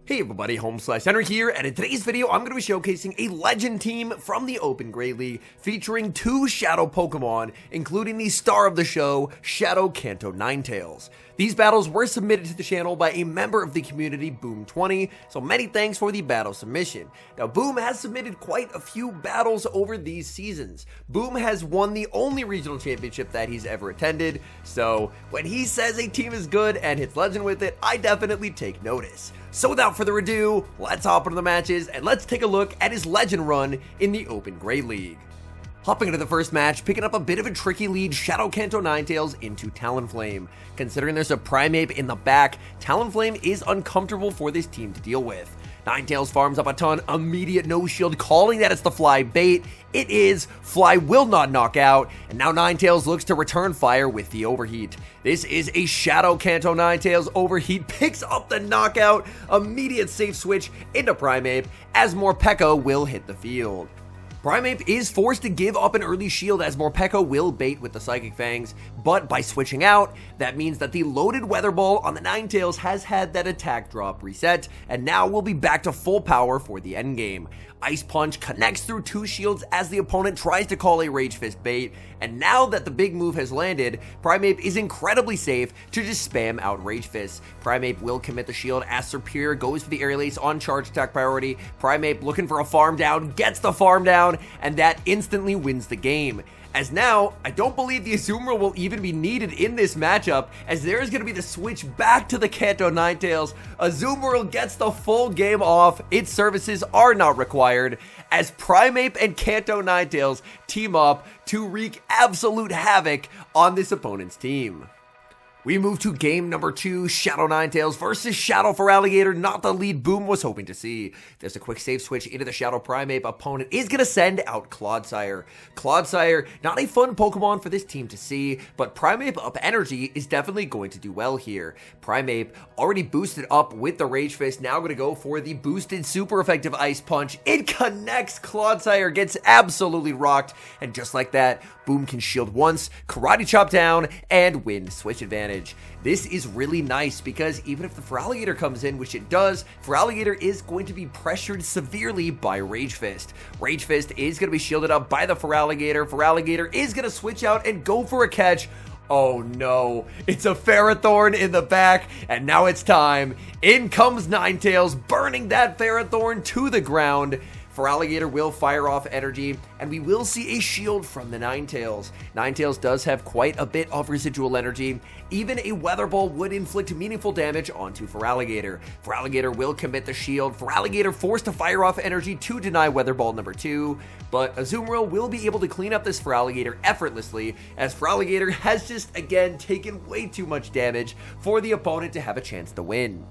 Hey everybody, HomeSliceHenry here, and in today's video, I'm going to be showcasing a legend team from the Open Great League featuring two Shadow Pokemon, including the star of the show, Shadow Kanto Ninetales. These battles were submitted to the channel by a member of the community, Boom20, so many thanks for the battle submission. Now, Boom has submitted quite a few battles over these seasons. Boom has won the only regional championship that he's ever attended, so when he says a team is good and hits legend with it, I definitely take notice. So without further ado, let's hop into the matches and let's take a look at his legend run in the Open Great League. Hopping into the first match, picking up a bit of a tricky lead, Shadow Kanto Ninetales into Talonflame. Considering there's a Primeape in the back, Talonflame is uncomfortable for this team to deal with. Ninetales farms up a ton, immediate no shield, calling that it's the Fly bait. It is, Fly will not knock out, and now Ninetales looks to return fire with the Overheat. This is a Shadow Kanto Ninetales Overheat, picks up the knockout, immediate safe switch into Primeape, as Morpeko will hit the field. Primeape is forced to give up an early shield as Morpeko will bait with the Psychic Fangs, but by switching out, that means that the loaded Weather Ball on the Ninetales has had that attack drop reset, and now will be back to full power for the endgame. Ice Punch connects through two shields as the opponent tries to call a Rage Fist bait, and now that the big move has landed, Primeape is incredibly safe to just spam out Rage Fist. Primeape will commit the shield as Superior goes for the Aerial Ace on charge attack priority. Primeape looking for a farm down, gets the farm down, and that instantly wins the game. As now, I don't believe the Azumarill will even be needed in this matchup, as there is going to be the switch back to the Kanto Ninetales. Azumarill gets the full game off, its services are not required, as Primeape and Kanto Ninetales team up to wreak absolute havoc on this opponent's team. We move to game number 2, Shadow Ninetales versus Shadow Feraligatr, not the lead Boom was hoping to see. There's a quick save switch into the Shadow Primeape. Opponent is going to send out Clodsire. Clodsire, not a fun Pokemon for this team to see, but Primeape up energy is definitely going to do well here. Primeape already boosted up with the Rage Fist, now going to go for the boosted super effective Ice Punch. It connects, Clodsire gets absolutely rocked, and just like that, Boom can shield once, Karate Chop down, and win switch advantage. This is really nice because even if the Feraligatr comes in, which it does, Feraligatr is going to be pressured severely by Rage Fist. Rage Fist is going to be shielded up by the Feraligatr. Feraligatr is going to switch out and go for a catch. Oh no, it's a Ferrothorn in the back, and now it's time. In comes Ninetales, burning that Ferrothorn to the ground. Feraligatr will fire off energy, and we will see a shield from the Ninetales. Ninetales does have quite a bit of residual energy. Even a Weather Ball would inflict meaningful damage onto Feraligatr. Feraligatr will commit the shield. Feraligatr forced to fire off energy to deny Weather Ball number 2, but Azumarill will be able to clean up this Feraligatr effortlessly, as Feraligatr has just, again, taken way too much damage for the opponent to have a chance to win.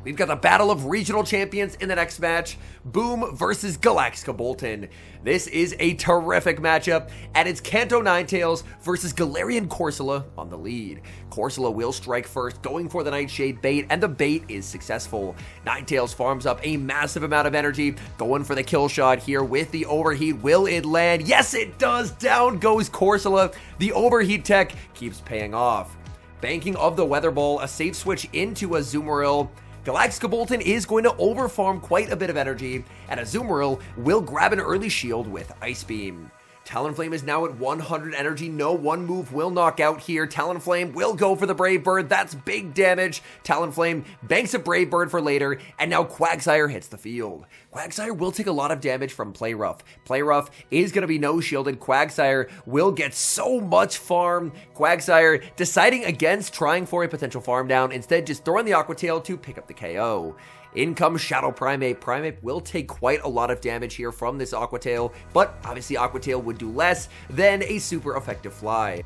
We've got the battle of regional champions in the next match, Boom versus Galaxicobolton. This is a terrific matchup, and it's Kanto Ninetales versus Galarian Corsola on the lead. Corsola will strike first, going for the Nightshade bait, and the bait is successful. Ninetales farms up a massive amount of energy, going for the kill shot here with the Overheat. Will it land? Yes, it does! Down goes Corsola. The Overheat tech keeps paying off. Banking of the Weather Ball, a safe switch into Azumarill. Galaxicobolton is going to overfarm quite a bit of energy, and Azumarill will grab an early shield with Ice Beam. Talonflame is now at 100 energy. No one move will knock out here. Talonflame will go for the Brave Bird. That's big damage. Talonflame banks a Brave Bird for later, and now Quagsire hits the field. Quagsire will take a lot of damage from Play Rough. Play Rough is going to be no shielded. Quagsire will get so much farm. Quagsire deciding against trying for a potential farm down, instead just throwing the Aqua Tail to pick up the KO. In comes Shadow Primeape. Primeape will take quite a lot of damage here from this Aqua Tail, but obviously Aqua Tail would do less than a super effective Fly.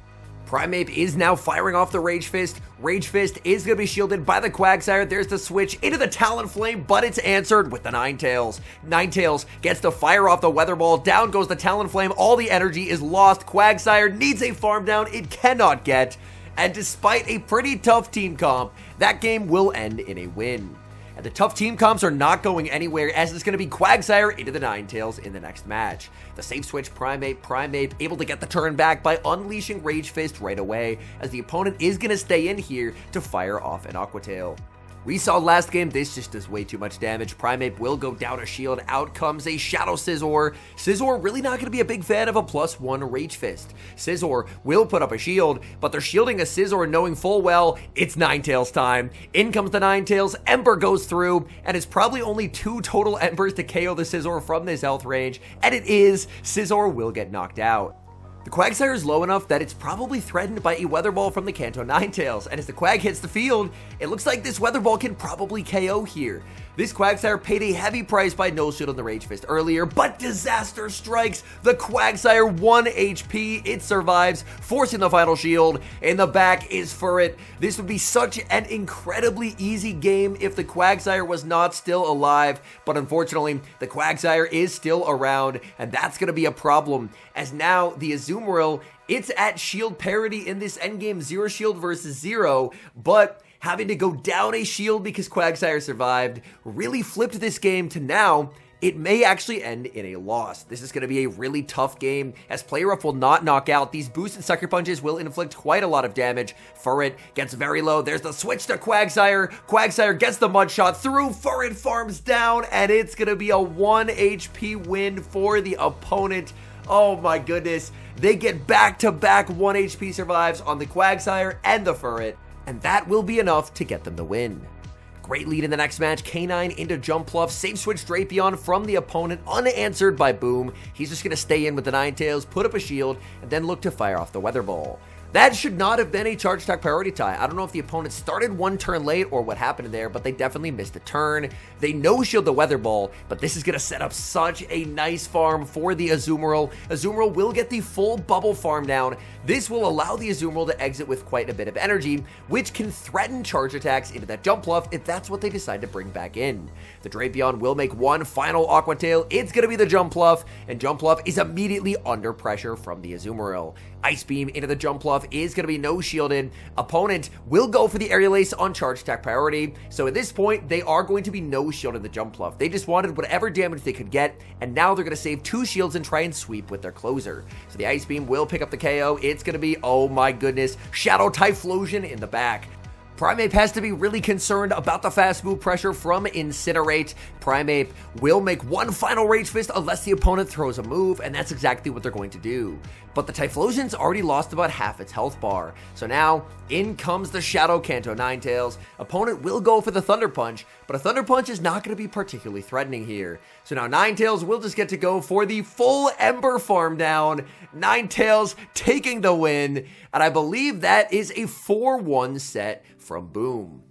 Primeape is now firing off the Rage Fist. Rage Fist is going to be shielded by the Quagsire. There's the switch into the Talonflame, but it's answered with the Ninetales. Ninetales gets to fire off the Weather Ball. Down goes the Talonflame. All the energy is lost. Quagsire needs a farm down. It cannot get. And despite a pretty tough team comp, that game will end in a win. And the tough team comps are not going anywhere, as it's going to be Quagsire into the Ninetales in the next match. The safe switch Primeape able to get the turn back by unleashing Rage Fist right away, as the opponent is going to stay in here to fire off an Aqua Tail. We saw last game, this just does way too much damage. Primeape will go down a shield. Out comes a Shadow Scizor. Scizor really not going to be a big fan of a +1 Rage Fist. Scizor will put up a shield, but they're shielding a Scizor knowing full well it's Ninetales time. In comes the Ninetales. Ember goes through, and it's probably only 2 total Embers to KO the Scizor from this health range, and it is. Scizor will get knocked out. The Quagsire is low enough that it's probably threatened by a Weather Ball from the Kanto Ninetales, and as the Quag hits the field, it looks like this Weather Ball can probably KO here. This Quagsire paid a heavy price by no shield on the Rage Fist earlier, but disaster strikes. The Quagsire 1 HP, it survives, forcing the final shield. In the back is Furret. This would be such an incredibly easy game if the Quagsire was not still alive, but unfortunately, the Quagsire is still around, and that's going to be a problem, as now the Azumarill, it's at shield parity in this endgame 0 shield versus 0, but having to go down a shield because Quagsire survived really flipped this game to now it may actually end in a loss. This is going to be a really tough game as Player Up will not knock out. These boosted Sucker Punches will inflict quite a lot of damage. Furret gets very low. There's the switch to Quagsire. Quagsire gets the Mud Shot through. Furret farms down, and it's going to be a 1 HP win for the opponent. Oh my goodness. They get back-to-back 1 HP survives on the Quagsire and the Furret, and that will be enough to get them the win. Great lead in the next match. K9 into Jump Pluff. Safe switch Drapion from the opponent, unanswered by Boom. He's just going to stay in with the Ninetales, put up a shield, and then look to fire off the Weather Ball. That should not have been a charge attack priority tie. I don't know if the opponent started 1 turn late or what happened there, but they definitely missed a turn. They no-shield the Weather Ball, but this is going to set up such a nice farm for the Azumarill. Azumarill will get the full bubble farm down. This will allow the Azumarill to exit with quite a bit of energy, which can threaten charge attacks into that Jump Pluff if that's what they decide to bring back in. The Drapion will make one final Aqua Tail. It's going to be the Jump Pluff, and Jump Pluff is immediately under pressure from the Azumarill. Ice Beam into the Jump Pluff is going to be no shielded. Opponent will go for the Aerial Ace on charge attack priority, so at this point, they are going to be no shielded the Jump Pluff. They just wanted whatever damage they could get, and now they're going to save 2 shields and try and sweep with their closer. So the Ice Beam will pick up the KO. It's going to be, oh my goodness, Shadow Typhlosion in the back. Primeape has to be really concerned about the fast move pressure from Incinerate. Primeape will make one final Rage Fist unless the opponent throws a move, and that's exactly what they're going to do. But the Typhlosion's already lost about half its health bar. So now, in comes the Shadow Kanto Ninetales. Opponent will go for the Thunder Punch, but a Thunder Punch is not going to be particularly threatening here. So now Ninetales will just get to go for the full Ember farm down. Ninetales taking the win, and I believe that is a 4-1 set from Boom.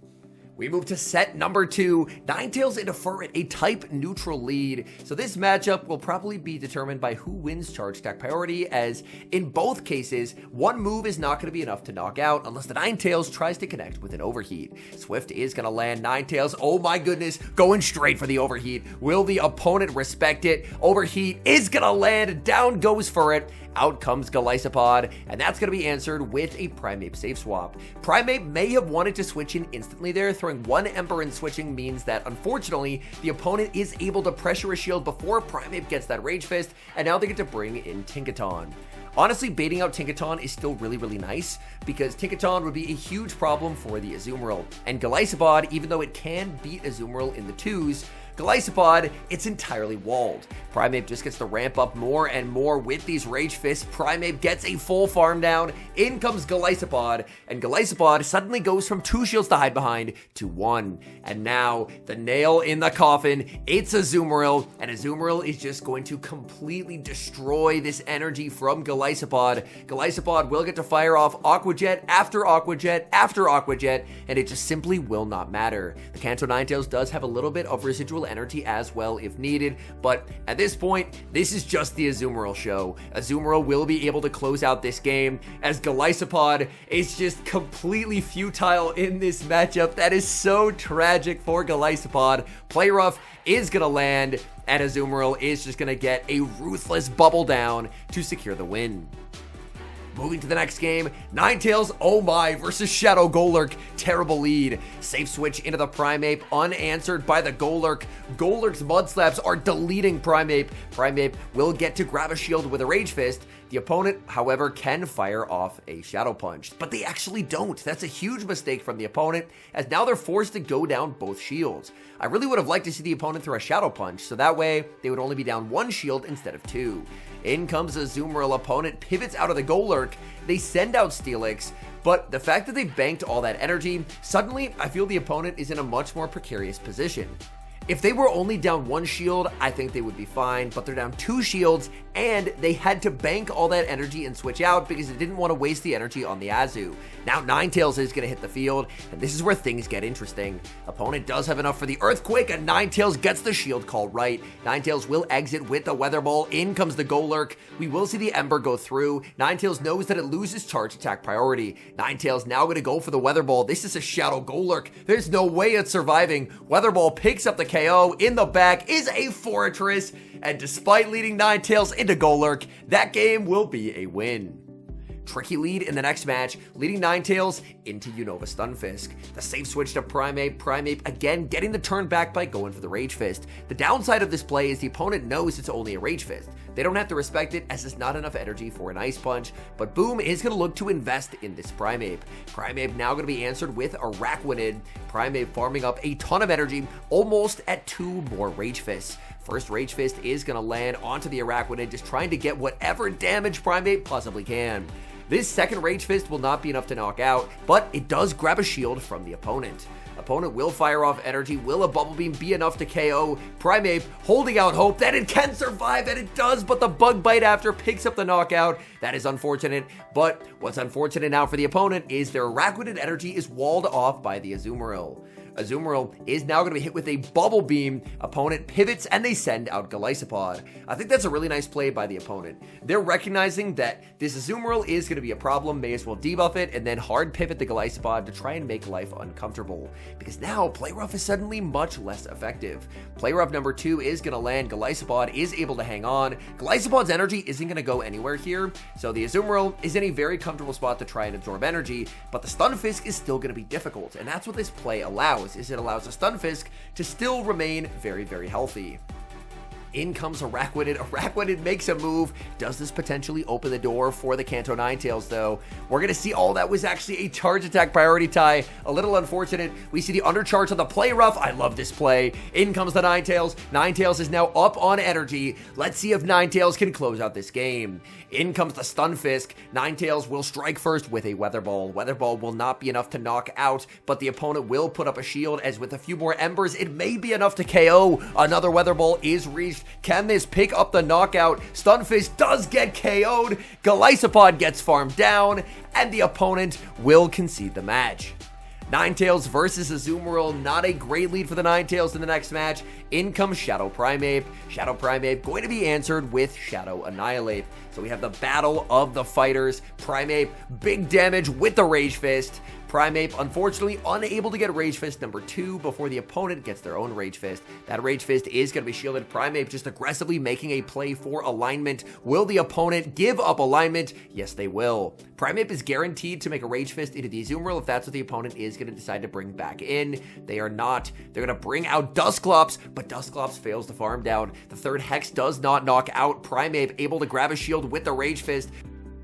We move to set number 2, Ninetales into Furret, a type neutral lead. So this matchup will probably be determined by who wins charge attack priority, as in both cases, one move is not going to be enough to knock out unless the Ninetales tries to connect with an overheat. Swift is going to land. Ninetales, oh my goodness, going straight for the overheat. Will the opponent respect it? Overheat is going to land. Down goes Furret. Out comes Golisopod, and that's going to be answered with a Primeape safe swap. Primeape may have wanted to switch in instantly there. Throwing one Ember and switching means that, unfortunately, the opponent is able to pressure a shield before Primeape gets that Rage Fist, and now they get to bring in Tinkaton. Honestly, baiting out Tinkaton is still really, really nice, because Tinkaton would be a huge problem for the Azumarill. And Golisopod, even though it can beat Azumarill in the 2s, Golisopod, it's entirely walled. Primeape just gets to ramp up more and more with these Rage Fists. Primeape gets a full farm down. In comes Golisopod, and Golisopod suddenly goes from 2 shields to hide behind to 1. And now, the nail in the coffin, it's Azumarill, and Azumarill is just going to completely destroy this energy from Golisopod. Golisopod will get to fire off Aqua Jet after Aqua Jet after Aqua Jet, and it just simply will not matter. The Kanto Ninetales does have a little bit of residual energy as well if needed, but at this point, this is just the Azumarill show. Azumarill will be able to close out this game as Golisopod is just completely futile in this matchup. That is so tragic for Golisopod. Play Rough is gonna land, and Azumarill is just gonna get a ruthless bubble down to secure the win. Moving to the next game, Ninetales, oh my, versus Shadow Golurk. Terrible lead. Safe switch into the Primeape, unanswered by the Golurk. Golurk's Mud Slaps are deleting Primeape. Primeape will get to grab a shield with a Rage Fist. The opponent, however, can fire off a Shadow Punch, but they actually don't. That's a huge mistake from the opponent, as now they're forced to go down both shields. I really would have liked to see the opponent throw a Shadow Punch, so that way they would only be down 1 shield instead of 2. In comes the Azumarill. Opponent pivots out of the Golurk. They send out Steelix, but the fact that they banked all that energy, suddenly I feel the opponent is in a much more precarious position. If they were only down 1 shield, I think they would be fine, but they're down 2 shields, and they had to bank all that energy and switch out because they didn't want to waste the energy on the Azu. Now Ninetales is going to hit the field, and this is where things get interesting. Opponent does have enough for the Earthquake, and Ninetales gets the shield call right. Ninetales will exit with the Weather Ball. In comes the Golurk. We will see the Ember go through. Ninetales knows that it loses charge attack priority. Ninetales now going to go for the Weather Ball. This is a Shadow Golurk. There's no way it's surviving. Weather Ball picks up the KO. In the back is a Fortress, and despite leading Ninetales into Golurk, that game will be a win. Tricky lead in the next match, leading Ninetales into Unova Stunfisk. The safe switch to Primeape. Primeape again getting the turn back by going for the Rage Fist. The downside of this play is the opponent knows it's only a Rage Fist. They don't have to respect it as there's not enough energy for an Ice Punch, but Boom is going to look to invest in this Primeape. Primeape now going to be answered with Araquanid. Primeape farming up a ton of energy, almost at 2 more Rage Fists. First Rage Fist is going to land onto the Araquanid, just trying to get whatever damage Primeape possibly can. This second Rage Fist will not be enough to knock out, but it does grab a shield from the opponent. Opponent will fire off energy. Will a Bubble Beam be enough to KO? Primeape holding out hope that it can survive, and it does, but the Bug Bite after picks up the knockout. That is unfortunate, but what's unfortunate now for the opponent is their Araquanid energy is walled off by the Azumarill. Azumarill is now going to be hit with a Bubble Beam. Opponent pivots and they send out Golisopod. I think that's a really nice play by the opponent. They're recognizing that this Azumarill is going to be a problem, may as well debuff it and then hard pivot the Golisopod to try and make life uncomfortable. Because now Play Rough is suddenly much less effective. Play Rough number 2 is going to land. Golisopod is able to hang on. Golisopod's energy isn't going to go anywhere here, so the Azumarill is in a very comfortable spot to try and absorb energy, but the Stunfisk is still going to be difficult, and that's what this play allows. Is it allows a Stunfisk to still remain very, very healthy. In comes Araquanid. Araquanid makes a move. Does this potentially open the door for the Kanto Ninetales, though? We're going to see all that was actually a charge attack priority tie. A little unfortunate. We see the undercharge on the Play Rough. I love this play. In comes the Ninetales. Ninetales is now up on energy. Let's see if Ninetales can close out this game. In comes the Stunfisk. Ninetales will strike first with a Weather Ball. Weather Ball will not be enough to knock out, but the opponent will put up a shield, as with a few more Embers, it may be enough to KO. Another Weather Ball is reached. Can this pick up the knockout? Stunfisk does get KO'd. Golisopod gets farmed down, and the opponent will concede the match. Ninetales versus Azumarill, not a great lead for the Ninetales in the next match. In comes Shadow Primeape. Shadow Primeape going to be answered with Shadow Annihilate. So we have the battle of the fighters. Primeape, big damage with the Rage Fist. Primeape, unfortunately, unable to get Rage Fist number 2 before the opponent gets their own Rage Fist. That Rage Fist is going to be shielded. Primeape just aggressively making a play for alignment. Will the opponent give up alignment? Yes, they will. Primeape is guaranteed to make a Rage Fist into the Azumarill if that's what the opponent is going to decide to bring back in. They are not. They're going to bring out Dusclops, but Dusclops fails to farm down. The third Hex does not knock out Primeape, able to grab a shield with the Rage Fist.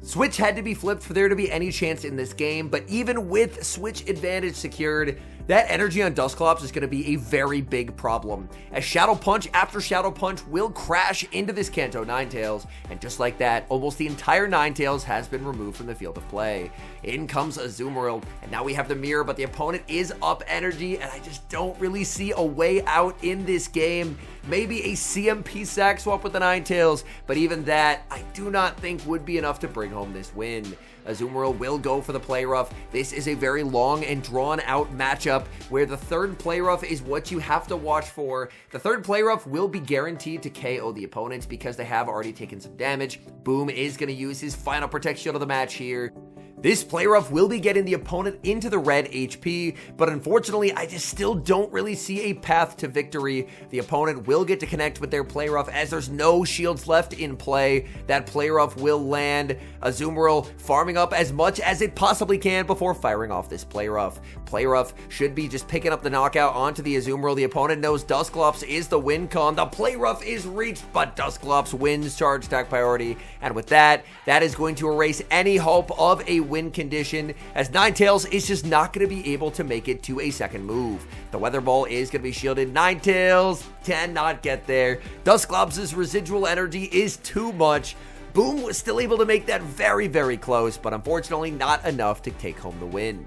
Switch had to be flipped for there to be any chance in this game, but even with Switch advantage secured, that energy on Dusclops is going to be a very big problem, as Shadow Punch after Shadow Punch will crash into this Kanto Ninetales, and just like that, almost the entire Ninetales has been removed from the field of play. In comes Azumarill, and now we have the mirror, but the opponent is up energy, and I just don't really see a way out in this game. Maybe a CMP sack swap with the Ninetales, but even that, I do not think would be enough to bring home this win. Azumarill will go for the Play Rough. This is a very long and drawn out matchup where the third Play Rough is what you have to watch for. The third Play Rough will be guaranteed to KO the opponents because they have already taken some damage. Boom is going to use his final Protect Shield of the match here. This Play Rough will be getting the opponent into the red HP, but unfortunately, I just still don't really see a path to victory. The opponent will get to connect with their Play Rough as there's no shields left in play. That Play Rough will land. Azumarill farming up as much as it possibly can before firing off this Play Rough. Play Rough should be just picking up the knockout onto the Azumarill. The opponent knows Dusclops is the win con. The Play Rough is reached, but Dusclops wins charge attack priority, and with that is going to erase any hope of a win condition, as Ninetales is just not going to be able to make it to a second move. The Weather Ball is going to be shielded. Ninetales cannot get there. Dusclops' residual energy is too much. Boom was still able to make that very, very close, but unfortunately not enough to take home the win.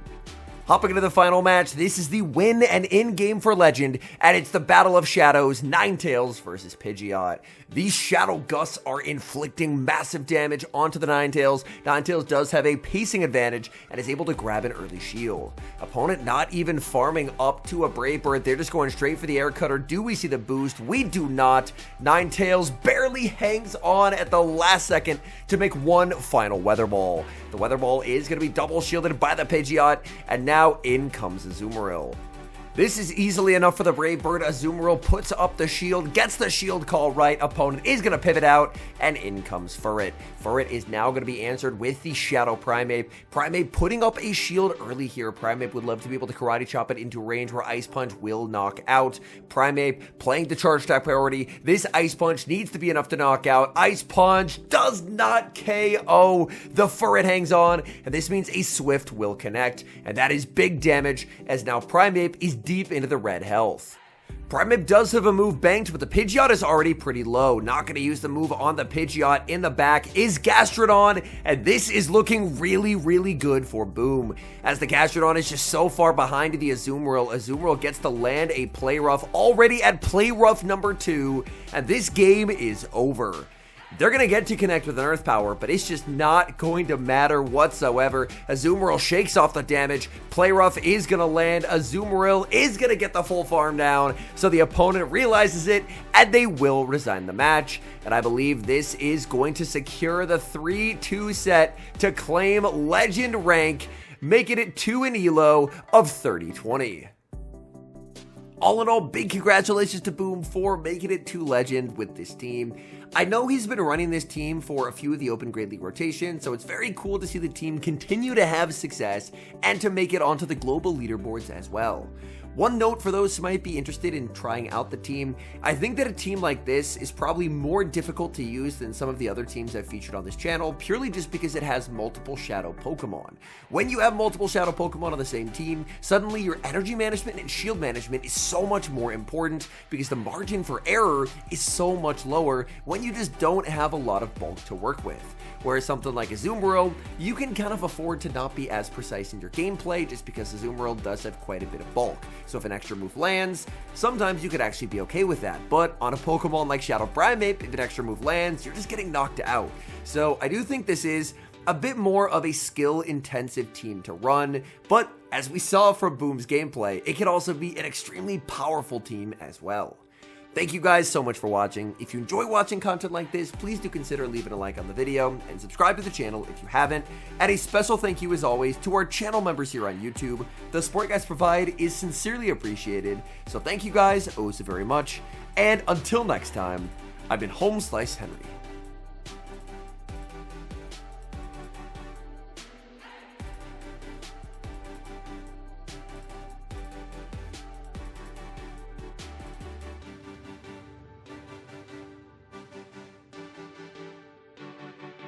Hopping into the final match, this is the win and in-game for Legend, and it's the Battle of Shadows, Ninetales versus Pidgeot. These Shadow Gusts are inflicting massive damage onto the Ninetales. Ninetales does have a pacing advantage and is able to grab an early shield. Opponent not even farming up to a Brave Bird, they're just going straight for the Air Cutter. Do we see the boost? We do not. Ninetales barely hangs on at the last second to make one final Weather Ball. The Weather Ball is going to be double shielded by the Pidgeot, and now in comes Azumarill. This is easily enough for the Brave Bird. Azumarill puts up the shield, gets the shield call right. Opponent is going to pivot out, and in comes Furret. Furret is now going to be answered with the Shadow Primeape. Primeape putting up a shield early here. Primeape would love to be able to Karate Chop it into range where Ice Punch will knock out. Primeape playing the charge attack priority. This Ice Punch needs to be enough to knock out. Ice Punch does not KO. The Furret hangs on, and this means a Swift will connect, and that is big damage, as now Primeape is deep into the red health. Primeape does have a move banked, but the Pidgeot is already pretty low. Not going to use the move on the Pidgeot. In the back is Gastrodon, and this is looking really, really good for Boom, as the Gastrodon is just so far behind the Azumarill. Azumarill gets to land a Play Rough already at Play Rough number 2, and this game is over. They're going to get to connect with an Earth Power, but it's just not going to matter whatsoever. Azumarill shakes off the damage. Play Rough is going to land. Azumarill is going to get the full farm down, so the opponent realizes it, and they will resign the match. And I believe this is going to secure the 3-2 set to claim Legend rank, making it to an elo of 30-20. All in all, big congratulations to Boom for making it to Legend with this team. I know he's been running this team for a few of the Open Great League rotations, so it's very cool to see the team continue to have success and to make it onto the global leaderboards as well. One note for those who might be interested in trying out the team, I think that a team like this is probably more difficult to use than some of the other teams I've featured on this channel, purely just because it has multiple Shadow Pokemon. When you have multiple Shadow Pokemon on the same team, suddenly your energy management and shield management is so much more important, because the margin for error is so much lower when you just don't have a lot of bulk to work with. Whereas something like Azumarill, you can kind of afford to not be as precise in your gameplay, just because Azumarill does have quite a bit of bulk. So if an extra move lands, sometimes you could actually be okay with that. But on a Pokemon like Shadow Primeape, if an extra move lands, you're just getting knocked out. So I do think this is a bit more of a skill-intensive team to run, but as we saw from Boom's gameplay, it can also be an extremely powerful team as well. Thank you guys so much for watching. If you enjoy watching content like this, please do consider leaving a like on the video and subscribe to the channel if you haven't. And a special thank you as always to our channel members here on YouTube. The support you guys provide is sincerely appreciated. So thank you guys oh so very much. And until next time, I've been HomeSliceHenry.